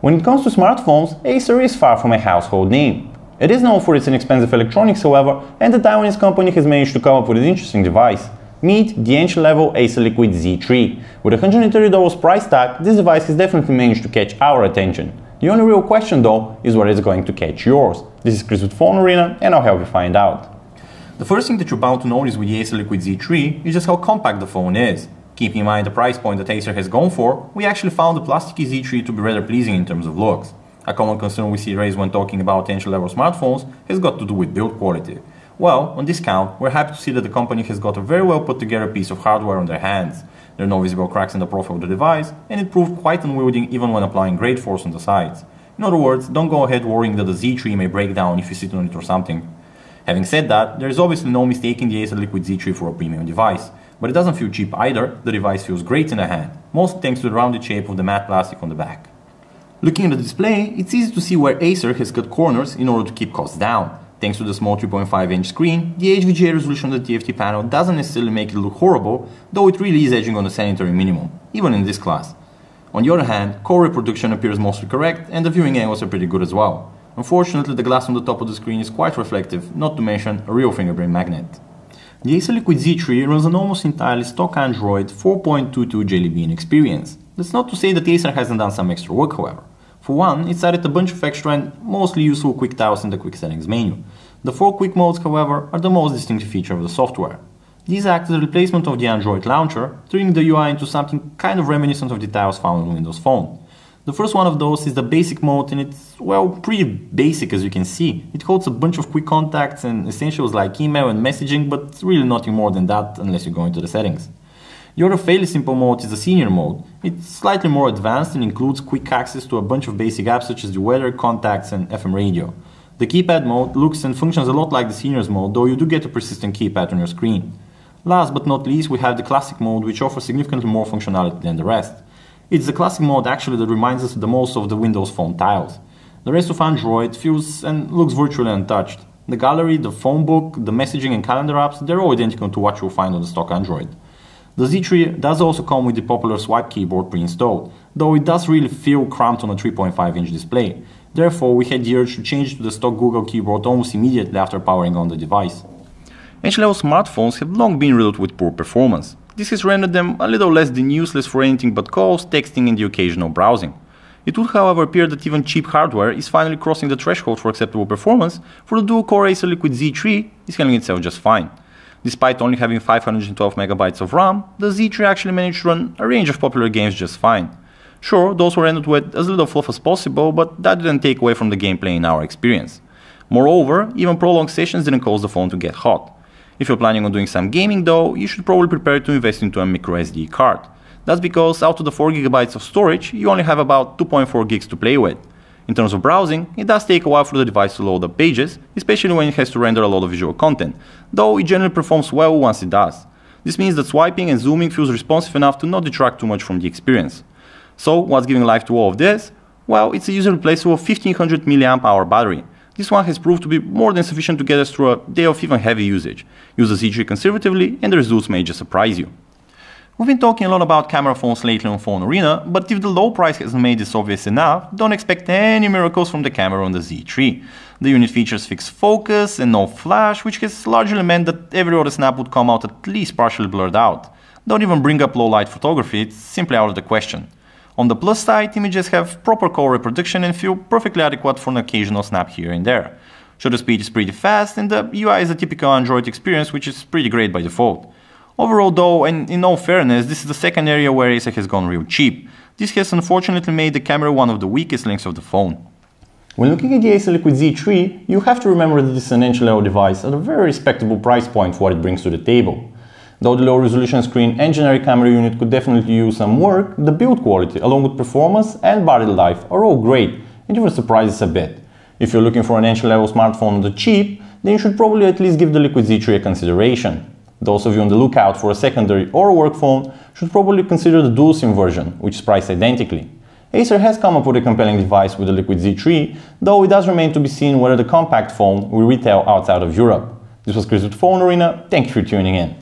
When it comes to smartphones, Acer is far from a household name. It is known for its inexpensive electronics, however, and the Taiwanese company has managed to come up with an interesting device. Meet the entry-level Acer Liquid Z3. With a $130 price tag, this device has definitely managed to catch our attention. The only real question though is whether it's going to catch yours. This is Chris with Phone Arena, and I'll help you find out. The first thing that you're bound to notice with the Acer Liquid Z3 is just how compact the phone is. Keeping in mind the price point that Acer has gone for, we actually found the plasticky Z3 to be rather pleasing in terms of looks. A common concern we see raised when talking about entry-level smartphones has got to do with build quality. Well, on this count, we're happy to see that the company has got a very well put together piece of hardware on their hands. There are no visible cracks in the profile of the device, and it proved quite unwieldy even when applying great force on the sides. In other words, don't go ahead worrying that the Z3 may break down if you sit on it or something. Having said that, there is obviously no mistaking the Acer Liquid Z3 for a premium device. But it doesn't feel cheap either, the device feels great in the hand, mostly thanks to the rounded shape of the matte plastic on the back. Looking at the display, it's easy to see where Acer has cut corners in order to keep costs down. Thanks to the small 3.5-inch screen, the HVGA resolution of the TFT panel doesn't necessarily make it look horrible, though it really is edging on the sanitary minimum, even in this class. On the other hand, core reproduction appears mostly correct, and the viewing angles are pretty good as well. Unfortunately, the glass on the top of the screen is quite reflective, not to mention a real fingerprint magnet. The Acer Liquid Z3 runs an almost entirely stock Android 4.22 Jelly Bean experience. That's not to say that Acer hasn't done some extra work, however. For one, it's added a bunch of extra and mostly useful quick tiles in the quick settings menu. The 4 quick modes, however, are the most distinctive feature of the software. These act as a replacement of the Android launcher, turning the UI into something kind of reminiscent of the tiles found on Windows Phone. The first one of those is the basic mode, and it's, well, pretty basic as you can see. It holds a bunch of quick contacts and essentials like email and messaging, but really nothing more than that unless you go into the settings. The other fairly simple mode is the senior mode. It's slightly more advanced and includes quick access to a bunch of basic apps such as the weather, contacts and FM radio. The keypad mode looks and functions a lot like the seniors mode, though you do get a persistent keypad on your screen. Last but not least, we have the classic mode, which offers significantly more functionality than the rest. It's the classic mode actually that reminds us the most of the Windows Phone tiles. The rest of Android feels and looks virtually untouched. The gallery, the phone book, the messaging and calendar apps, they're all identical to what you'll find on the stock Android. The Z3 does also come with the popular swipe keyboard pre-installed, though it does really feel cramped on a 3.5-inch display. Therefore, we had the urge to change to the stock Google keyboard almost immediately after powering on the device. Entry-level smartphones have long been riddled with poor performance. This has rendered them a little less than useless for anything but calls, texting and the occasional browsing. It would however appear that even cheap hardware is finally crossing the threshold for acceptable performance, for the dual-core Acer Liquid Z3 is handling itself just fine. Despite only having 512 MB of RAM, the Z3 actually managed to run a range of popular games just fine. Sure, those were rendered with as little fluff as possible, but that didn't take away from the gameplay in our experience. Moreover, even prolonged sessions didn't cause the phone to get hot. If you're planning on doing some gaming though, you should probably prepare to invest into a microSD card. That's because out of the 4 GB of storage, you only have about 2.4 gigs to play with. In terms of browsing, it does take a while for the device to load up pages, especially when it has to render a lot of visual content, though it generally performs well once it does. This means that swiping and zooming feels responsive enough to not detract too much from the experience. So, what's giving life to all of this? Well, it's a user replaceable 1500 mAh battery. This one has proved to be more than sufficient to get us through a day of even heavy usage. Use the Z3 conservatively and the results may just surprise you. We've been talking a lot about camera phones lately on Phone Arena, but if the low price hasn't made this obvious enough, don't expect any miracles from the camera on the Z3. The unit features fixed focus and no flash, which has largely meant that every other snap would come out at least partially blurred out. Don't even bring up low light photography, it's simply out of the question. On the plus side, images have proper color reproduction and feel perfectly adequate for an occasional snap here and there. Shutter speed is pretty fast and the UI is a typical Android experience, which is pretty great by default. Overall though, and in all fairness, this is the second area where Acer has gone real cheap. This has unfortunately made the camera one of the weakest links of the phone. When looking at the Acer Liquid Z3, you have to remember that this is an entry-level device at a very respectable price point for what it brings to the table. Though the low-resolution screen and generic camera unit could definitely use some work, the build quality, along with performance and battery life, are all great and even surprises a bit. If you're looking for an entry-level smartphone on the cheap, then you should probably at least give the Liquid Z3 a consideration. Those of you on the lookout for a secondary or a work phone should probably consider the dual SIM version, which is priced identically. Acer has come up with a compelling device with the Liquid Z3, though it does remain to be seen whether the compact phone will retail outside of Europe. This was Chris with Phone Arena, thank you for tuning in.